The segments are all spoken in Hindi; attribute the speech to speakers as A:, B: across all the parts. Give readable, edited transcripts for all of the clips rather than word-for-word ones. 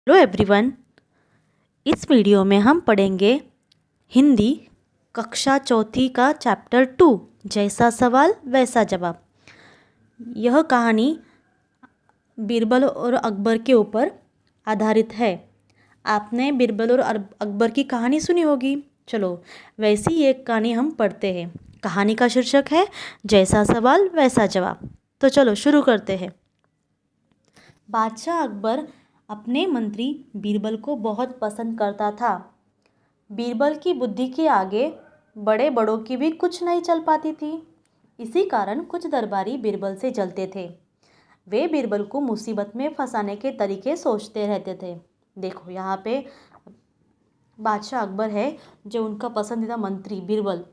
A: Hello everyone. इस वीडियो में हम पढ़ेंगे हिंदी कक्षा चौथी का चैप्टर 2 जैसा सवाल वैसा जवाब। यह कहानी बीरबल और अकबर के ऊपर आधारित है। आपने बीरबल और अकबर की कहानी सुनी होगी। चलो वैसी एक कहानी हम पढ़ते हैं। कहानी का शीर्षक है जैसा सवाल वैसा जवाब। तो चलो शुरू करते हैं। बादशाह अकबर अपने मंत्री बीरबल को बहुत पसंद करता था। बीरबल की बुद्धि के आगे बड़े बड़ों की भी कुछ नहीं चल पाती थी। इसी कारण कुछ दरबारी बीरबल से जलते थे। वे बीरबल को मुसीबत में फंसाने के तरीके सोचते रहते थे। देखो यहाँ पे बादशाह अकबर है, जो उनका पसंदीदा मंत्री बीरबल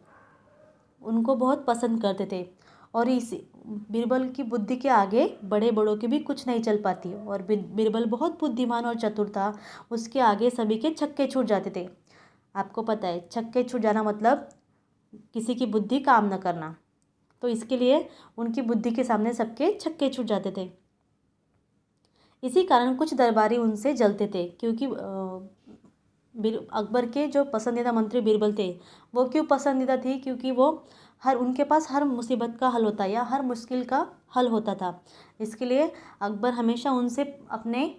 A: उनको बहुत पसंद करते थे। और इस बीरबल की बुद्धि के आगे बड़े बड़ों की भी कुछ नहीं चल पाती। और बीरबल बहुत बुद्धिमान और चतुर था। उसके आगे सभी के छक्के छूट जाते थे। आपको पता है छक्के छूट जाना मतलब किसी की बुद्धि काम न करना। तो इसके लिए उनकी बुद्धि के सामने सबके छक्के छूट जाते थे। इसी कारण कुछ दरबारी उनसे जलते थे, क्योंकि अकबर के जो पसंदीदा मंत्री बीरबल थे वो क्यों पसंदीदा थी, क्योंकि वो उनके पास हर मुसीबत का हल होता या हर मुश्किल का हल होता था। इसके लिए अकबर हमेशा उनसे अपने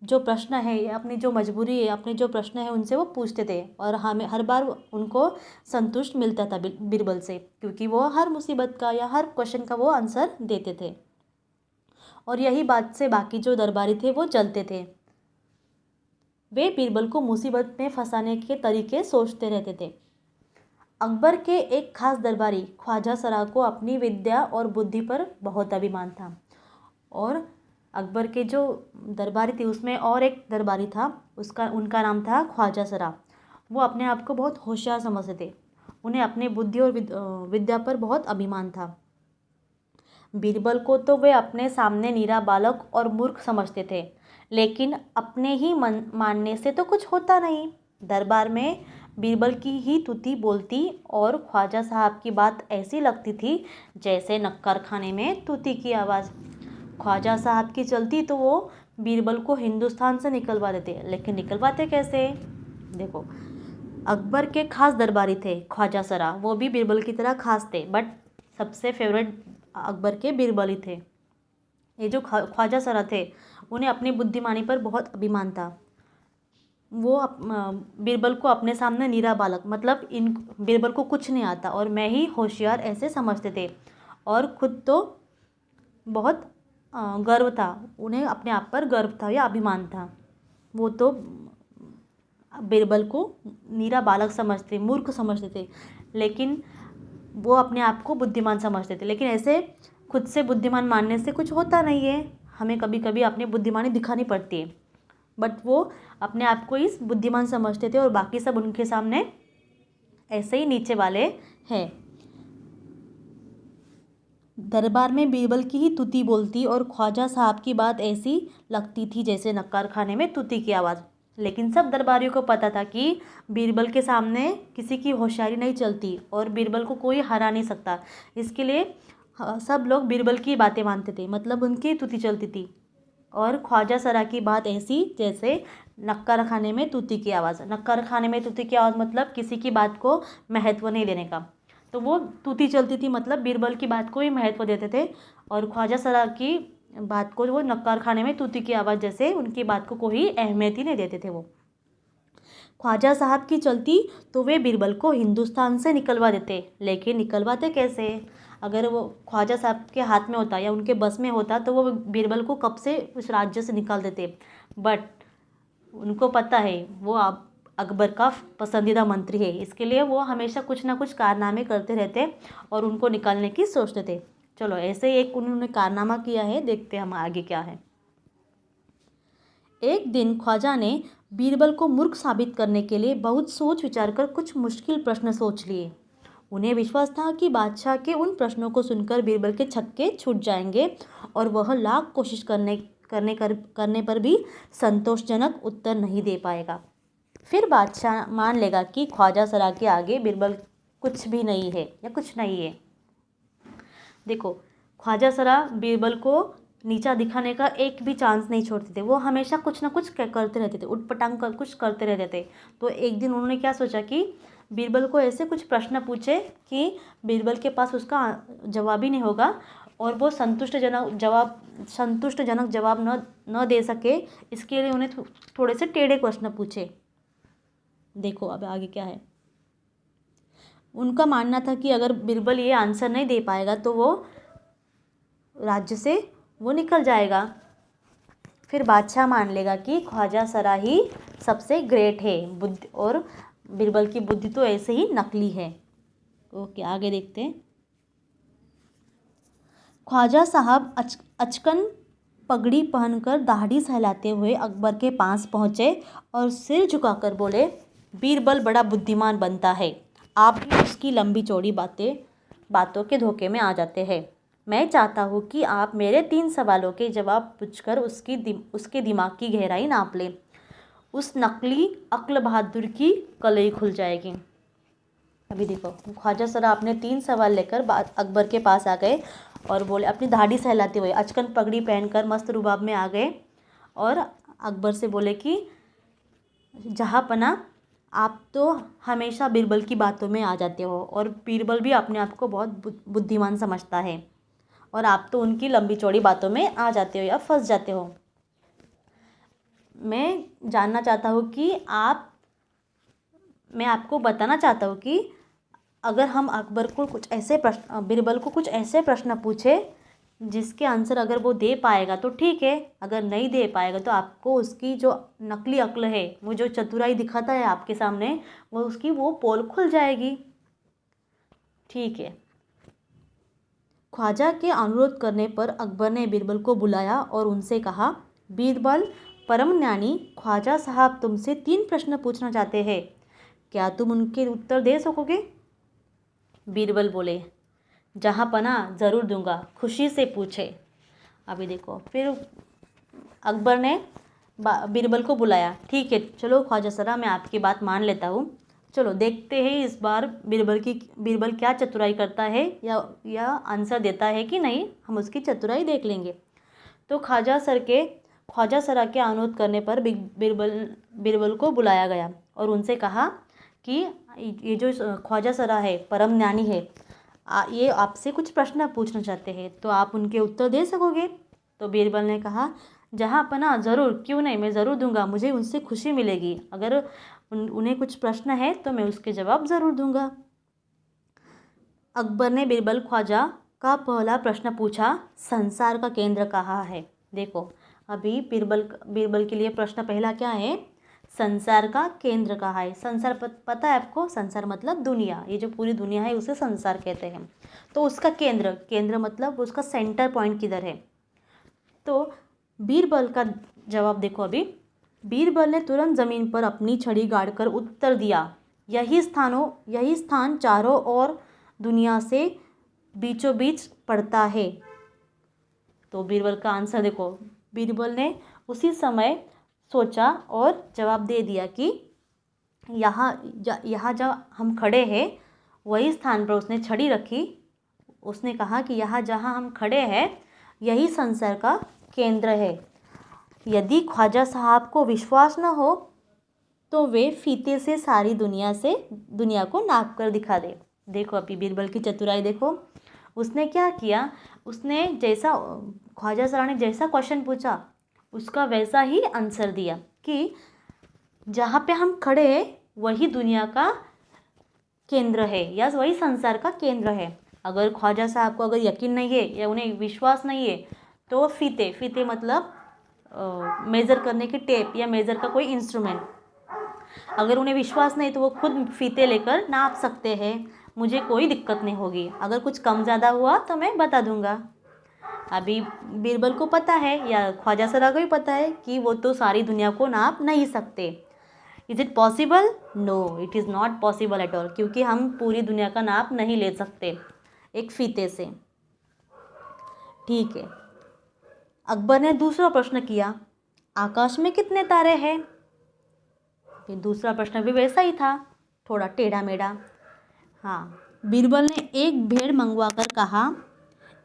A: जो प्रश्न है या अपनी जो मजबूरी है, अपने जो प्रश्न है उनसे वो पूछते थे। और हमें हर बार उनको संतुष्ट मिलता था बीरबल से, क्योंकि वो हर मुसीबत का या हर क्वेश्चन का वो आंसर देते थे। और यही बात से बाकी जो दरबारी थे वो जलते थे। वे बीरबल को मुसीबत में फंसाने के तरीके सोचते रहते थे। अकबर के एक खास दरबारी ख्वाजा सरा को अपनी विद्या और बुद्धि पर बहुत अभिमान था। और अकबर के जो दरबारी थे उसमें और एक दरबारी था, उनका नाम था ख्वाजा सरा। वो अपने आप को बहुत होशियार समझते थे। उन्हें अपनी बुद्धि और विद्या पर बहुत अभिमान था। बीरबल को तो वे अपने सामने नीरा बालक और मूर्ख समझते थे, लेकिन अपने ही मन मानने से तो कुछ होता नहीं। दरबार में बीरबल की ही तुती बोलती और ख्वाजा साहब की बात ऐसी लगती थी जैसे नक्कर खाने में तूती की आवाज़। ख्वाजा साहब की चलती तो वो बीरबल को हिंदुस्तान से निकलवा देते, लेकिन निकलवाते कैसे? देखो, अकबर के खास दरबारी थे ख्वाजा सरा, वो भी बीरबल की तरह खास थे, बट सबसे फेवरेट अकबर के बीरबल ही थे। ये जो ख्वाजा सरा थे उन्हें अपनी बुद्धिमानी पर बहुत अभिमान था। वो बीरबल को अपने सामने नीरा बालक मतलब इन बीरबल को कुछ नहीं आता और मैं ही होशियार ऐसे समझते थे। और खुद तो बहुत गर्व था, उन्हें अपने आप पर गर्व था या अभिमान था। वो तो बीरबल को नीरा बालक समझते, मूर्ख समझते थे, लेकिन वो अपने आप को बुद्धिमान समझते थे। लेकिन ऐसे खुद से बुद्धिमान मानने से कुछ होता नहीं है। हमें कभी कभी अपनी बुद्धिमानी दिखानी पड़ती है, बट वो अपने आप को इस बुद्धिमान समझते थे और बाकी सब उनके सामने ऐसे ही नीचे वाले हैं। दरबार में बीरबल की ही तुती बोलती और ख्वाजा साहब की बात ऐसी लगती थी जैसे नक्कार खाने में तुती की आवाज़। लेकिन सब दरबारियों को पता था कि बीरबल के सामने किसी की होशियारी नहीं चलती और बीरबल को कोई हरा नहीं सकता। इसके लिए सब लोग बीरबल की बातें मानते थे, मतलब उनकी तुती चलती थी। और ख्वाजा सरा की बात ऐसी जैसे नक्कर खाने में तूती की आवाज़। नक्कर खाने में तूती की आवाज़ मतलब किसी की बात को महत्व नहीं देने का। तो वो तूती चलती थी मतलब बीरबल की बात को ही महत्व देते थे, और ख्वाजा सरा की बात को वो नक्कर खाने में तूती की आवाज़ जैसे उनकी बात को कोई अहमियत ही नहीं देते थे। वो ख्वाजा साहब की चलती तो वे बीरबल को हिंदुस्तान से निकलवा देते, लेकिन निकलवाते कैसे? अगर वो ख्वाजा साहब के हाथ में होता या उनके बस में होता तो वो बीरबल को कब से उस राज्य से निकाल देते। बट उनको पता है वो अकबर का पसंदीदा मंत्री है, इसके लिए वो हमेशा कुछ ना कुछ कारनामे करते रहते और उनको निकालने की सोचते थे। चलो ऐसे ही एक उन्होंने कारनामा किया है, देखते हम आगे क्या है। एक दिन ख्वाजा ने बीरबल को मूर्ख साबित करने के लिए बहुत सोच विचार कर कुछ मुश्किल प्रश्न सोच लिए। उन्हें विश्वास था कि बादशाह के उन प्रश्नों को सुनकर बीरबल के छक्के छूट जाएंगे और वह लाख कोशिश करने पर भी संतोषजनक उत्तर नहीं दे पाएगा। फिर बादशाह मान लेगा कि ख्वाजा सरा के आगे बीरबल कुछ भी नहीं है या कुछ नहीं है। देखो, ख्वाजा सरा बीरबल को नीचा दिखाने का एक भी चांस नहीं छोड़ते थे। वो हमेशा कुछ ना कुछ करते रहते थे, उटपटांग कर कुछ करते रहते थे। तो एक दिन उन्होंने क्या सोचा कि बीरबल को ऐसे कुछ प्रश्न पूछे कि बीरबल के पास उसका जवाब ही नहीं होगा और वो संतुष्टजनक जवाब न दे सके। इसके लिए उन्हें थोड़े से टेढ़े प्रश्न पूछे। देखो अब आगे क्या है। उनका मानना था कि अगर बीरबल ये आंसर नहीं दे पाएगा तो वो राज्य से वो निकल जाएगा, फिर बादशाह मान लेगा कि ख्वाजा सरा ही सबसे ग्रेट है बुद्धि, और बीरबल की बुद्धि तो ऐसे ही नकली है। ओके आगे देखते हैं। ख्वाजा साहब अचकन पगड़ी पहनकर दाढ़ी सहलाते हुए अकबर के पास पहुँचे और सिर झुकाकर बोले, बीरबल बड़ा बुद्धिमान बनता है, आप भी उसकी लंबी चौड़ी बातों के धोखे में आ जाते हैं। मैं चाहता हूँ कि आप मेरे 3 सवालों के जवाब पूछकर उसके दिमाग की गहराई नाप लें। उस नकली अक्ल बहादुर की कलई खुल जाएगी। अभी देखो, ख्वाजा सरा अपने 3 सवाल लेकर अकबर के पास आ गए और बोले, अपनी दाढ़ी सहलाते हुए अचकन पगड़ी पहनकर मस्त रुबाब में आ गए और अकबर से बोले कि जहाँपना, आप तो हमेशा बीरबल की बातों में आ जाते हो और बीरबल भी अपने आप को बहुत बुद्धिमान समझता है और आप तो उनकी लंबी चौड़ी बातों में आ जाते हो या फंस जाते हो। मैं आपको बताना चाहता हूँ कि अगर हम बीरबल को कुछ ऐसे प्रश्न पूछे जिसके आंसर अगर वो दे पाएगा तो ठीक है, अगर नहीं दे पाएगा तो आपको उसकी जो नकली अक्ल है, वो जो चतुराई दिखाता है आपके सामने, वो पोल खुल जाएगी। ठीक है। ख्वाजा के अनुरोध करने पर अकबर ने बीरबल को बुलाया और उनसे कहा, बीरबल, परम ज्ञानी ख्वाजा साहब तुमसे 3 प्रश्न पूछना चाहते हैं, क्या तुम उनके उत्तर दे सकोगे? बीरबल बोले, जहाँपना ज़रूर दूंगा, खुशी से पूछे। अभी देखो, फिर अकबर ने बीरबल को बुलाया। ठीक है, चलो ख्वाजा सरा, मैं आपकी बात मान लेता हूँ, चलो देखते हैं इस बार बीरबल क्या चतुराई करता है या आंसर देता है कि नहीं, हम उसकी चतुराई देख लेंगे। तो ख्वाजा सरा के अनुरोध करने पर बीरबल को बुलाया गया और उनसे कहा कि ये जो ख्वाजा सरा है, परम ज्ञानी है, ये आपसे कुछ प्रश्न पूछना चाहते हैं, तो आप उनके उत्तर दे सकोगे? तो बीरबल ने कहा, जहाँपना ज़रूर, क्यों नहीं, मैं ज़रूर दूंगा, मुझे उनसे खुशी मिलेगी। अगर उन्हें कुछ प्रश्न है तो मैं उसके जवाब ज़रूर दूंगा। अकबर ने बीरबल ख्वाजा का पहला प्रश्न पूछा, संसार का केंद्र कहाँ है? देखो, अभी बीरबल के लिए प्रश्न पहला क्या है, संसार का केंद्र कहाँ है? संसार पता है आपको? संसार मतलब दुनिया, ये जो पूरी दुनिया है उसे संसार कहते हैं। तो उसका केंद्र मतलब उसका सेंटर पॉइंट किधर है? तो बीरबल का जवाब देखो। अभी बीरबल ने तुरंत ज़मीन पर अपनी छड़ी गाड़कर उत्तर दिया, यही स्थान चारों ओर दुनिया से बीचों बीच पड़ता है। तो बीरबल का आंसर देखो, बीरबल ने उसी समय सोचा और जवाब दे दिया कि यहाँ जहाँ हम खड़े हैं वही स्थान पर उसने छड़ी रखी। उसने कहा कि यहाँ जहाँ हम खड़े हैं यही संसार का केंद्र है। यदि ख्वाजा साहब को विश्वास न हो तो वे फीते से सारी दुनिया को नाप कर दिखा दे। देखो अभी बीरबल की चतुराई देखो, उसने क्या किया, उसने जैसा ख्वाजा सरा ने जैसा क्वेश्चन पूछा उसका वैसा ही आंसर दिया कि जहाँ पे हम खड़े हैं वही दुनिया का केंद्र है या वही संसार का केंद्र है। अगर ख्वाजा साहब को अगर यकीन नहीं है या उन्हें विश्वास नहीं है तो फीते मतलब मेज़र करने की टेप या मेज़र का कोई इंस्ट्रूमेंट, अगर उन्हें विश्वास नहीं तो वो खुद फीते लेकर नाप सकते हैं, मुझे कोई दिक्कत नहीं होगी। अगर कुछ कम ज़्यादा हुआ तो मैं बता दूंगा। अभी बीरबल को पता है या ख्वाजा सरा को भी पता है कि वो तो सारी दुनिया को नाप नहीं सकते। Is it possible? No, it is not possible at all, क्योंकि हम पूरी दुनिया का नाप नहीं ले सकते एक फीते से। ठीक है। अकबर ने दूसरा प्रश्न किया, आकाश में कितने तारे हैं? फिर दूसरा प्रश्न भी वैसा ही था, थोड़ा टेढ़ा मेढ़ा। हाँ, बीरबल ने एक भेड़ मंगवा कर कहा,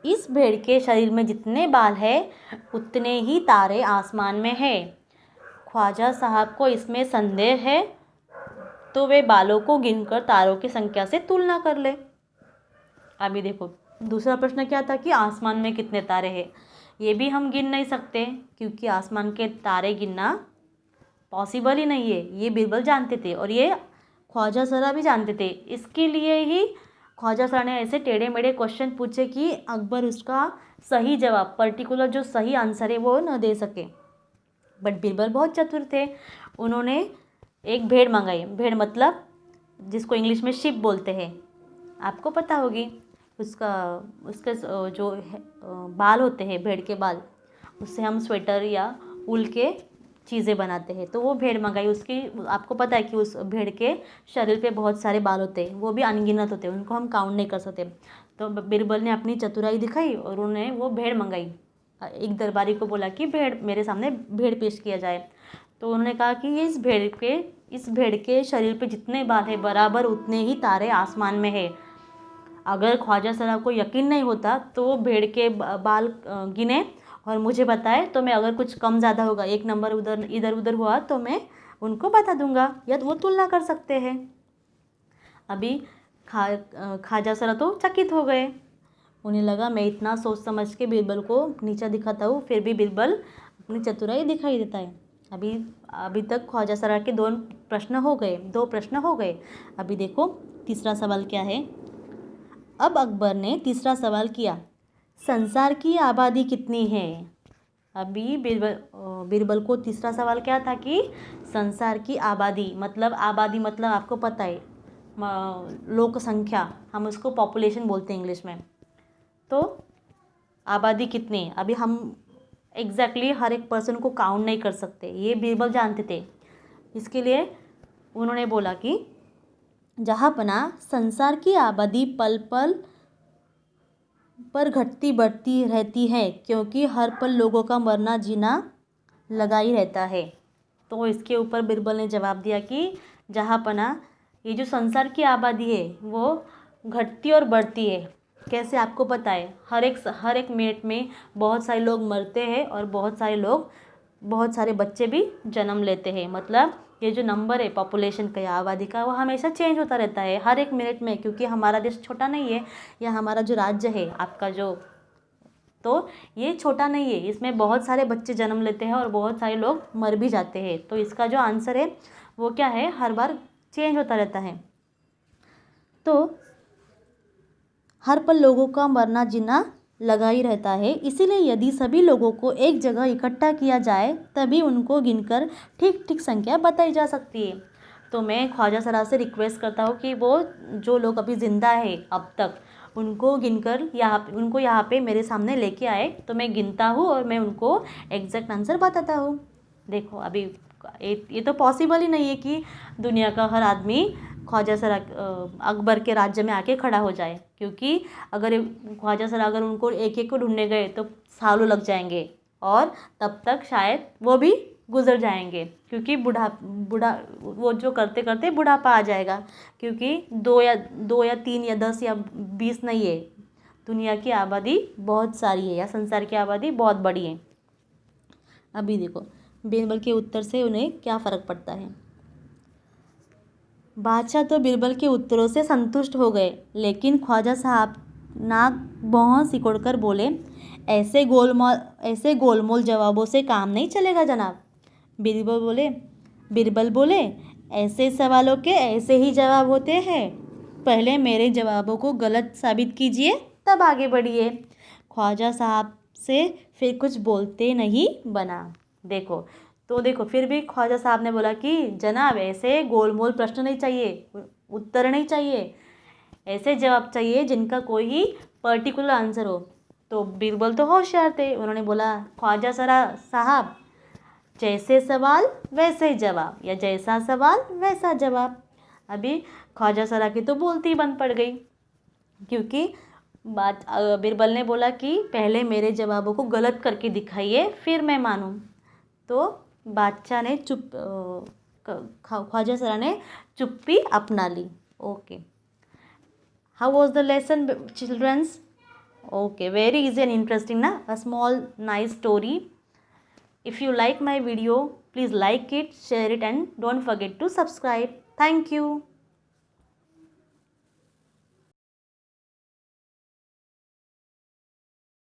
A: इस भेड़ के शरीर में जितने बाल है उतने ही तारे आसमान में है। ख्वाजा साहब को इसमें संदेह है तो वे बालों को गिनकर तारों की संख्या से तुलना कर ले। अभी देखो दूसरा प्रश्न क्या था कि आसमान में कितने तारे हैं। ये भी हम गिन नहीं सकते क्योंकि आसमान के तारे गिनना पॉसिबल ही नहीं है। ये बीरबल जानते थे और ये ख्वाजा सरा भी जानते थे। इसके लिए ही ख्वाजा सरा ने ऐसे टेढ़े मेढ़े क्वेश्चन पूछे कि अकबर उसका सही जवाब, पर्टिकुलर जो सही आंसर है वो न दे सके। बट बीरबल बहुत चतुर थे। उन्होंने एक भेड़ मंगाई। भेड़ मतलब जिसको इंग्लिश में शिप बोलते हैं, आपको पता होगी। उसके जो बाल होते हैं, भेड़ के बाल, उससे हम स्वेटर या ऊल के चीज़ें बनाते हैं। तो वो भेड़ मंगाई। उसकी आपको पता है कि उस भेड़ के शरीर पे बहुत सारे बाल होते हैं, वो भी अनगिनत होते हैं, उनको हम काउंट नहीं कर सकते। तो बीरबल ने अपनी चतुराई दिखाई और उन्होंने वो भेड़ मंगाई। एक दरबारी को बोला कि भेड़ मेरे सामने भेड़ पेश किया जाए। तो उन्होंने कहा कि ये इस भेड़ के शरीर पे जितने बाल है बराबर उतने ही तारे आसमान में है। अगर ख्वाजा सरा को यकीन नहीं होता तो वो भेड़ के बाल गिने और मुझे बताए, तो मैं अगर कुछ कम ज़्यादा होगा, एक नंबर इधर उधर हुआ तो मैं उनको बता दूंगा या वो तुलना कर सकते हैं। अभी ख्वाजा सरा तो चकित हो गए। उन्हें लगा मैं इतना सोच समझ के बीरबल को नीचा दिखाता हूँ, फिर भी बीरबल अपनी चतुराई दिखाई देता है। अभी तक ख्वाजा सरा के दो प्रश्न हो गए। अभी देखो तीसरा सवाल क्या है। अब अकबर ने तीसरा सवाल किया, संसार की आबादी कितनी है। अभी बीरबल को तीसरा सवाल क्या था कि संसार की आबादी मतलब आपको पता है लोक संख्या, हम उसको पॉपुलेशन बोलते हैं इंग्लिश में। तो आबादी कितनी, अभी हम एग्जैक्टली हर एक पर्सन को काउंट नहीं कर सकते, ये बीरबल जानते थे। इसके लिए उन्होंने बोला कि जहाँपना संसार की आबादी पल पल पर घटती बढ़ती रहती है, क्योंकि हर पल लोगों का मरना जीना लगा ही रहता है। तो इसके ऊपर बीरबल ने जवाब दिया कि जहाँपना ये जो संसार की आबादी है वो घटती और बढ़ती है। कैसे आपको पता है, हर एक मिनट में बहुत सारे लोग मरते हैं और बहुत सारे बच्चे भी जन्म लेते हैं। मतलब ये जो नंबर है पॉपुलेशन का या आबादी का, वो हमेशा चेंज होता रहता है हर एक मिनट में, क्योंकि हमारा देश छोटा नहीं है या हमारा जो राज्य है आपका तो ये छोटा नहीं है। इसमें बहुत सारे बच्चे जन्म लेते हैं और बहुत सारे लोग मर भी जाते हैं। तो इसका जो आंसर है वो क्या है, हर बार चेंज होता रहता है। तो हर पल लोगों का मरना जीना लगा ही रहता है। इसीलिए यदि सभी लोगों को एक जगह इकट्ठा किया जाए तभी उनको गिनकर ठीक ठीक संख्या बताई जा सकती है। तो मैं ख्वाजा सरा से रिक्वेस्ट करता हूँ कि वो जो लोग अभी ज़िंदा है अब तक, उनको गिनकर उनको यहाँ पे मेरे सामने लेके आए, तो मैं गिनता हूँ और मैं उनको एग्जैक्ट आंसर बताता हूँ। देखो अभी ये तो पॉसिबल ही नहीं है कि दुनिया का हर आदमी ख्वाजा सरा अकबर के राज्य में आके खड़ा हो जाए, क्योंकि अगर ख्वाजा सरा अगर उनको एक एक को ढूंढने गए तो सालों लग जाएंगे और तब तक शायद वो भी गुजर जाएंगे, क्योंकि बूढ़ा वो जो करते करते बुढ़ापा आ जाएगा। क्योंकि दो या 3 या 10 या 20 नहीं है, दुनिया की आबादी बहुत सारी है या संसार की आबादी बहुत बड़ी है। अभी देखो बीरबल के उत्तर से उन्हें क्या फ़र्क पड़ता है। बादशाह तो बीरबल के उत्तरों से संतुष्ट हो गए, लेकिन ख्वाजा साहब नाक भौं सिकोड़कर बोले, ऐसे गोलमोल जवाबों से काम नहीं चलेगा जनाब। बीरबल बोले ऐसे सवालों के ऐसे ही जवाब होते हैं, पहले मेरे जवाबों को गलत साबित कीजिए तब आगे बढ़िए। ख्वाजा साहब से फिर कुछ बोलते नहीं बना। देखो फिर भी ख्वाजा साहब ने बोला कि जनाब ऐसे गोलमोल प्रश्न नहीं चाहिए, उत्तर नहीं चाहिए, ऐसे जवाब चाहिए जिनका कोई ही पर्टिकुलर आंसर हो। तो बीरबल तो होशियार थे, उन्होंने बोला ख्वाजा सरा साहब जैसे सवाल वैसे जवाब या जैसा सवाल वैसा जवाब। अभी ख्वाजा सरा की तो बोलती ही बंद पड़ गई, क्योंकि बीरबल ने बोला कि पहले मेरे जवाबों को गलत करके दिखाइए फिर मैं मानूं। तो बादशाह ने ख्वाजा सरा ने चुप्पी अपना ली। Okay, how was the lesson childrens? Okay, very easy and interesting, na? A small nice story. If you like my video, please like it, share it, and don't forget to subscribe. Thank you.